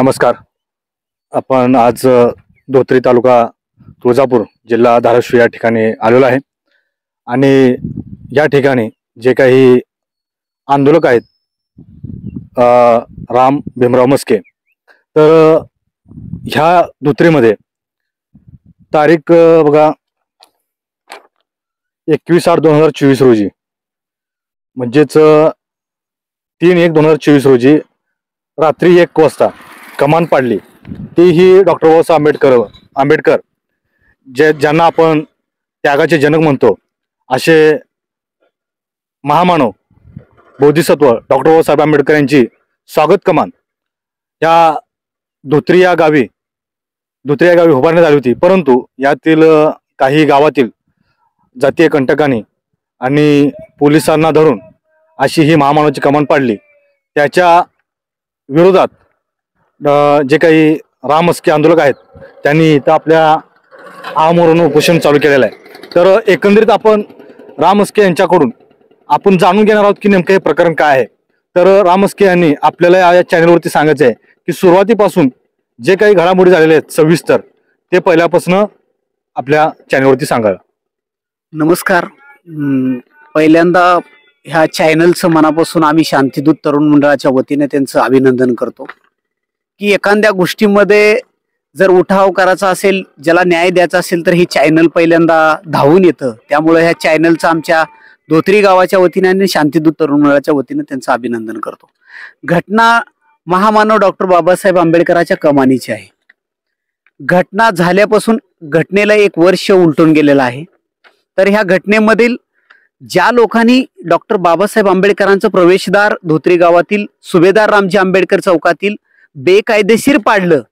नमस्कार. आपण आज धोत्री तालुका तुळजापूर जिल्हा धाराशिव या ठिकाणी आलेलो आहे आणि या ठिकाणी जे काही आंदोलक आहेत राम भीमराव मस्के, तर ह्या धोत्रीमध्ये तारीख बघा 21/8/2024 रोजी म्हणजेच 3/1/2024 रोजी रात्री 1 वाजता कमान पाडली. तीही डॉक्टर बाबासाहेब आंबेडकर ज्यांना आपण त्यागाचे जनक म्हणतो, असे महामानव बोधिसत्व डॉक्टर बाबासाहेब आंबेडकर यांची स्वागत कमान या धोत्री या गावी उभारण्यात आली होती. परंतु यातील काही गावातील जातीय कंटकांनी आणि पोलिसांना धरून अशी ही महामानवाची कमान पाडली. त्याच्या विरोधात जे काही राम मस्के आंदोलक आहेत त्यांनी इथं आपल्या आमरण उपोषण चालू केलेलं आहे. तर एकंदरीत आपण राम मस्के यांच्याकडून आपण जाणून घेणार आहोत की नेमकं हे प्रकरण काय आहे. तर राम मस्के यांनी आपल्याला या चॅनलवरती सांगायचं आहे की सुरुवातीपासून जे काही घडामोडी झालेल्या आहेत सविस्तर ते पहिल्यापासून आपल्या चॅनलवरती सांगा. नमस्कार. पहिल्यांदा ह्या चॅनलचं मनापासून आम्ही शांतीदूत तरुण मंडळाच्या वतीने त्यांचं अभिनंदन करतो की एखाद्या गोष्टीमध्ये जर उठाव करायचा असेल, ज्याला न्याय द्यायचा असेल, तर ही चॅनल पहिल्यांदा धावून येतं. त्यामुळे ह्या चॅनलचं आमच्या धोत्री गावाच्या वतीने आणि शांतीदूत तरुण मंडळाच्या वतीने त्यांचं अभिनंदन करतो. घटना महामानव डॉक्टर बाबासाहेब आंबेडकरांच्या कमानीची आहे. घटना झाल्यापासून घटनेला 1 वर्ष उलटून गेलेलं आहे. तर ह्या घटनेमधील ज्या लोकांनी डॉक्टर बाबासाहेब आंबेडकरांचं प्रवेशद्वार धोत्री गावातील सुभेदार रामजी आंबेडकर चौकातील बेकायदेशीर पाडलं,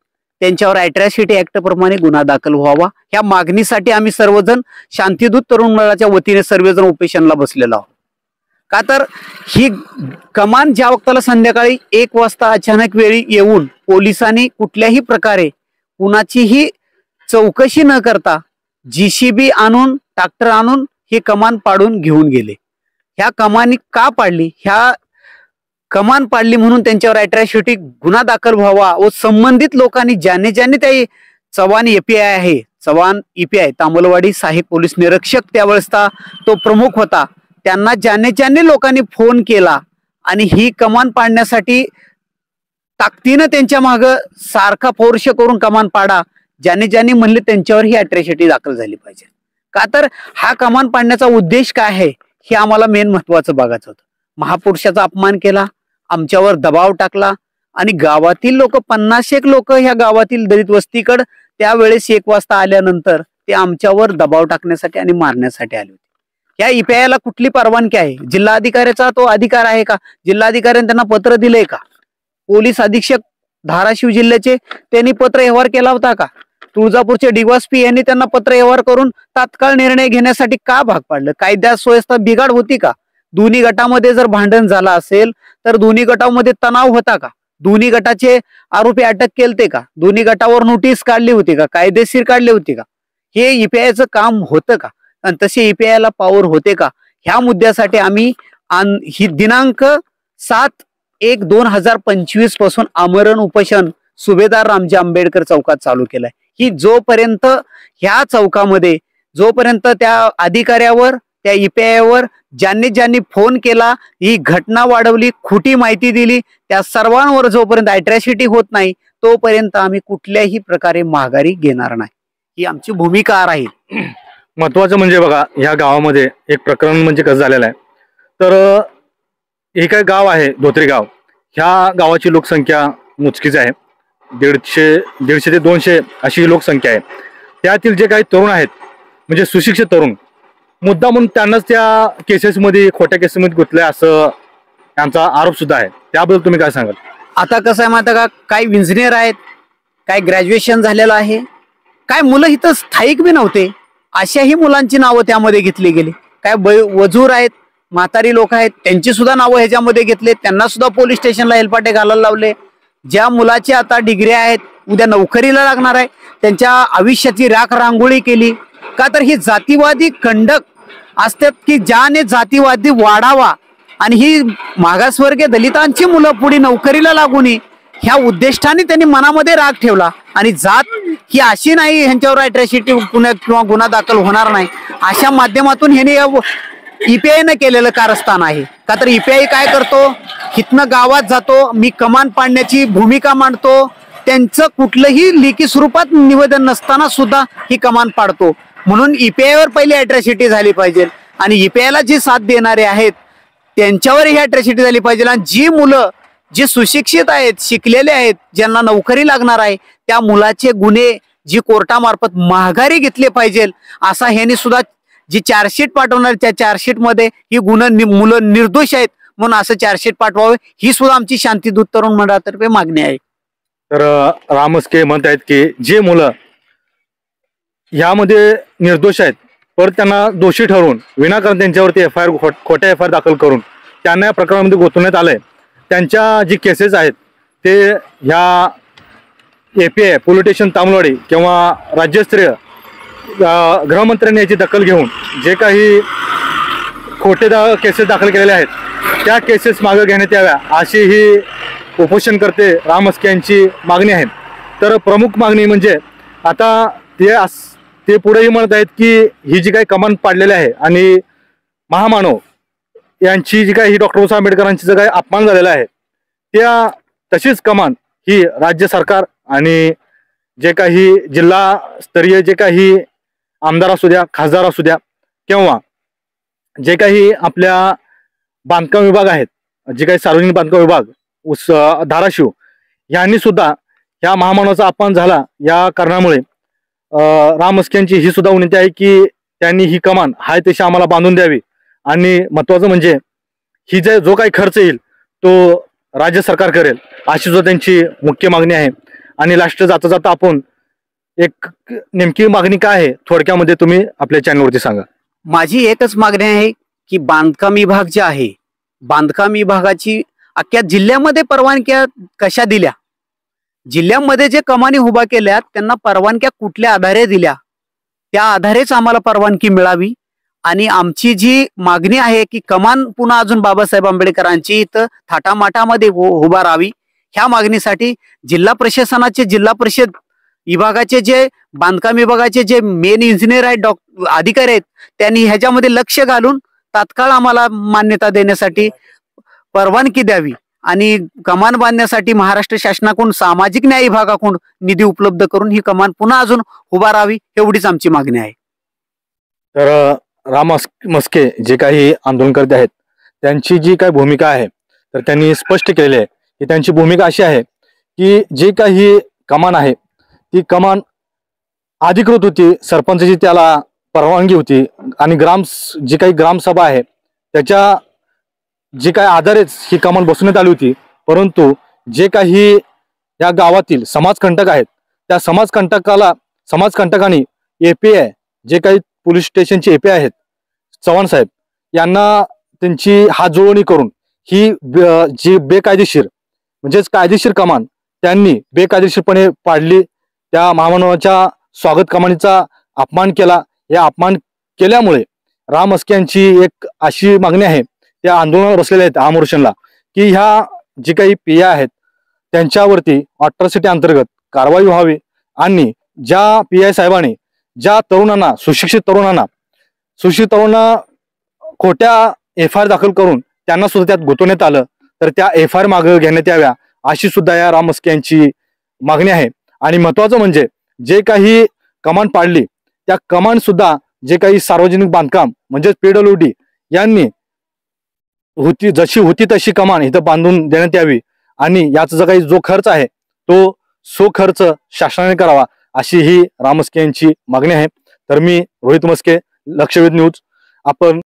त्यांच्यावर अॅट्रॉसिटी ऍक्ट प्रमाणे गुन्हा दाखल व्हावा ह्या मागणीसाठी आम्ही सर्वजण शांतीदूत तरुण मंडळाच्या वतीने सर्वजण उपोषणाला बसलेलो आहोत. का तर ही कमान ज्या वक्ताला संध्याकाळी 1 वाजता अचानक वेळी येऊन पोलिसांनी कुठल्याही प्रकारे कुणाचीही चौकशी न करता JCB आणून ट्रॅक्टर आणून ही कमान पाडून घेऊन गेले. ह्या कमानी का पाडली? ह्या कमान पाडली म्हणून त्यांच्यावर अॅट्रॉसिटी गुन्हा दाखल व्हावा व संबंधित लोकांनी ज्याने त्या चव्हाण EPI आहे, चव्हाण EPI तामलवाडी सहाय्यक पोलीस निरीक्षक त्यावेळेस तो प्रमुख होता, त्यांना ज्याने लोकांनी फोन केला आणि ही कमान पाडण्यासाठी ताकदीनं त्यांच्या माग सारखा फोर्स करून कमान पाडा ज्याने म्हणले त्यांच्यावर ही अॅट्रॉसिटी दाखल झाली पाहिजे. का तर हा कमान पाडण्याचा उद्देश काय आहे हे आम्हाला मेन महत्वाचं बघायचं होतं. महापुरुषाचा अपमान केला, आमच्यावर दबाव टाकला आणि गावातील लोक 50 लोक ह्या गावातील दलित वस्तीकडे त्यावेळेस 1 वाजता आल्यानंतर ते आमच्यावर दबाव टाकण्यासाठी आणि मारण्यासाठी आले होते. या EPI ला कुठली परवानगी आहे? जिल्हाधिकाऱ्याचा तो अधिकार आहे का? जिल्हाधिकाऱ्यांनी त्यांना पत्र दिलंय का? पोलीस अधीक्षक धाराशिव जिल्ह्याचे त्यांनी पत्र व्यवहार केला होता का? तुळजापूरचे DSP यांनी त्यांना पत्र व्यवहार करून तात्काळ निर्णय घेण्यासाठी का भाग पाडलं? कायद्यात सुव्यवस्था बिघाड होती का? दोन्ही गटामध्ये जर भांडण झालं असेल तर दोन्ही गटामध्ये तणाव होता का? दोन्ही गटाचे आरोपी अटक केलते का? दोन्ही गटावर नोटीस काढली होती का? कायदेशीर काढली होती का? हे EPIचं काम होतं का? आणि तसे EPI ला पॉवर होते का? ह्या मुद्द्यासाठी आम्ही ही दिनांक 7/1/2025 पासून आमरण उपोषण सुभेदार रामजी आंबेडकर चौकात चालू केलंय. ही जोपर्यंत ह्या चौकामध्ये जोपर्यंत त्या अधिकाऱ्यावर त्या EPI ज्यांनी फोन केला, ही घटना वाढवली, खोटी माहिती दिली, त्या सर्वांवर जोपर्यंत अॅट्रॉसिटी होत नाही तोपर्यंत आम्ही कुठल्याही प्रकारे माघारी घेणार नाही, ही आमची भूमिका राहील. महत्वाचं म्हणजे बघा, ह्या गावामध्ये एक प्रकरण म्हणजे कसं झालेलं आहे. तर हे काय गाव आहे धोत्री गाव, ह्या गावाची लोकसंख्या मोजकीच आहे. 150 ते 200 अशी लोकसंख्या आहे. त्यातील जे काही तरुण आहेत म्हणजे सुशिक्षित तरुण, मुद्दा म्हणून त्यांनाच त्या केसेसमध्ये खोट्या केसेसमध्ये गुंतलंय असं त्यांचा आरोप सुद्धा आहे. त्याबद्दल तुम्ही काय सांगाल? आता कसं आहे माहिती का, काही इंजिनियर आहेत, काय ग्रॅज्युएशन झालेलं आहे, काय मुलं इथं स्थायिक बी नव्हते, अशाही मुलांची नावं त्यामध्ये घेतली गेली. काय वजूर आहेत, म्हातारी लोक आहेत, त्यांची सुद्धा नावं ह्याच्यामध्ये घेतले, त्यांना सुद्धा पोलीस स्टेशनला हेलपाटे घालायला लावले. ज्या मुलाची आता डिग्री आहेत, उद्या नोकरीला लागणार आहे, त्यांच्या आयुष्याची राख रांगोळी केली. का तर ही जातीवादी कंडक असतात की ज्याने जातीवादी वाढावा आणि ही मागासवर्गीय दलितांची मुलं पुढे नोकरीला लागून ह्या उद्दिष्टाने त्यांनी मनामध्ये राग ठेवला आणि जात ही अशी नाही ह्यांच्यावर अॅट्रॉसिटी किंवा गुन्हा दाखल होणार नाही अशा माध्यमातून ह्यांनी ईपीआयनं केलेलं कारस्थान आहे. का तर ईपीआय काय करतो, इथनं गावात जातो, मी कमान पाडण्याची भूमिका मांडतो, त्यांचं कुठलंही लेखी स्वरूपात निवेदन नसताना सुद्धा ही कमान पाडतो. म्हणून ईपीआयवर पहिली अॅट्रॉसिटी झाली पाहिजे आणि ईपीआयला जी साथ देणारे आहेत त्यांच्यावर ही अॅट्रॉसिटी झाली पाहिजे. आणि जी मुलं जे सुशिक्षित आहेत, शिकलेले आहेत, ज्यांना नोकरी लागणार आहे त्या मुलाचे गुन्हे जी कोर्टामार्फत माघारी घेतले पाहिजे असा ह्यांनी सुद्धा जी चार्जशीट पाठवणार त्या चार्जशीट मध्ये ही मुलं निर्दोष आहेत म्हणून असं चार्जशीट पाठवावे ही सुद्धा आमची शांतीदूत तरुण मंडळातर्फे मागणी आहे. तर राम म्हस्के म्हणत आहेत की जे मुलं यामध्ये निर्दोष आहेत पर त्यांना दोषी ठरवून विनाकारण त्यांच्यावरती खोट्या एफ आय आर दाखल करून त्यांना या प्रकरणामध्ये गोठवण्यात आलंय, त्यांच्या जी केसेस आहेत ते ह्या API पोलीस स्टेशन तामलवाडी किंवा राज्यस्तरीय गृहमंत्र्यांनी याची दखल घेऊन जे काही खोटे केसेस दाखल केलेले आहेत त्या केसेस मागे घेण्यात याव्या अशी ही उपोषणकर्ते राम म्हस्के यांची मागणी आहे. तर प्रमुख मागणी म्हणजे आता ते पुढेही म्हणत आहेत की ही जी काही कमान पाडलेली आहे आणि महामानव यांची जी काही डॉक्टर बाबासाहेब आंबेडकरांची जो काही अपमान झालेला आहे त्या तशीच कमान ही राज्य सरकार आणि जे काही जिल्हास्तरीय जे काही आमदार असू द्या, खासदार असू द्या किंवा जे काही आपल्या बांधकाम विभाग आहेत, जे काही सार्वजनिक बांधकाम विभाग धाराशिव यांनी सुद्धा ह्या महामानवाचा अपमान झाला या कारणामुळे राम म्हस्के यांची ही सुद्धा विनंती आहे की त्यांनी ही कमान हाय तशी आम्हाला बांधून द्यावी आणि महत्वाचं म्हणजे ही जो काही खर्च येईल तो राज्य सरकार करेल अशी सुद्धा त्यांची मुख्य मागणी आहे. आणि लास्ट जाता जाता आपण एक नेमकी मागणी काय आहे थोडक्यामध्ये तुम्ही आपल्या चॅनलवरती सांगा. माझी एकच मागणी आहे की बांधकाम विभाग जे आहे, बांधकाम विभागाची अख्ख्या जिल्ह्यामध्ये परवानग्या कशा दिल्या, जिल्ह्यामध्ये जे कमानी उभा केल्या त्यांना परवानग्या कुठल्या आधारे दिल्या त्या आधारेच आम्हाला परवानगी मिळावी. आणि आमची जी मागणी आहे की कमान पुन्हा अजून बाबासाहेब आंबेडकरांची इथं थाटामाटामध्ये उभा राहावी ह्या मागणीसाठी जिल्हा प्रशासनाचे, जिल्हा परिषद विभागाचे जे बांधकाम विभागाचे जे मेन इंजिनियर आहेत, अधिकारी आहेत त्यांनी ह्याच्यामध्ये लक्ष घालून तात्काळ आम्हाला मान्यता देण्यासाठी परवानगी द्यावी आणि कमान बांधण्यासाठी महाराष्ट्र शासनाकडून सामाजिक न्याय विभागाकडून निधी उपलब्ध करून ही कमान पुन्हा अजून उभा राहावी एवढीच आमची मागणी आहे. तर राम म्हस्के जे काही आंदोलनकर्ते आहेत त्यांची जी काही भूमिका आहे तर त्यांनी स्पष्ट केलेली आहे की त्यांची भूमिका अशी आहे की जी काही कमान आहे ती कमान अधिकृत होती, सरपंचाची त्याला परवानगी होती आणि जी काही ग्रामसभा आहे त्याच्या जे काही आधारेच ही कमान बसवण्यात आली होती. परंतु जे काही या गावातील समाजकंटक आहेत त्या समाजकंटकांनी API जे काही पोलीस स्टेशनचे API आहेत चव्हाण साहेब यांना त्यांची हात जुळवणी करून ही जी बेकायदेशीर म्हणजेच कायदेशीर कमान त्यांनी बेकायदेशीरपणे पाडली, त्या महामानवाच्या स्वागत कमानीचा अपमान केला. या अपमान केल्यामुळे राम म्हस्के यांची एक अशी मागणी आहे, त्या आंदोलनाला बसलेल्या आहेत आमोर्षणला, की ह्या जी काही PI आहेत त्यांच्यावरती अट्रॉसिटी अंतर्गत कारवाई व्हावी आणि ज्या PI साहेबांनी ज्या तरुणांना, सुशिक्षित तरुणांना खोट्या FIR दाखल करून त्यांना सुद्धा त्यात गुंतवण्यात आलं तर त्या FIR मागे घेण्यात याव्या अशी सुद्धा या राम म्हस्के यांची मागणी आहे. आणि महत्वाचं म्हणजे जे काही कमान पाडली त्या कमान सुद्धा जे काही सार्वजनिक बांधकाम म्हणजे PWD यांनी जशी होती तशी कमान इथं बांधून देण्यात यावी आणि याचा जो खर्च आहे तो खर्च शासनाने करावा अशी ही राम म्हस्के यांची मागणी आहे. तर मी रोहित म्हस्के, लक्षवेध न्यूज. आपण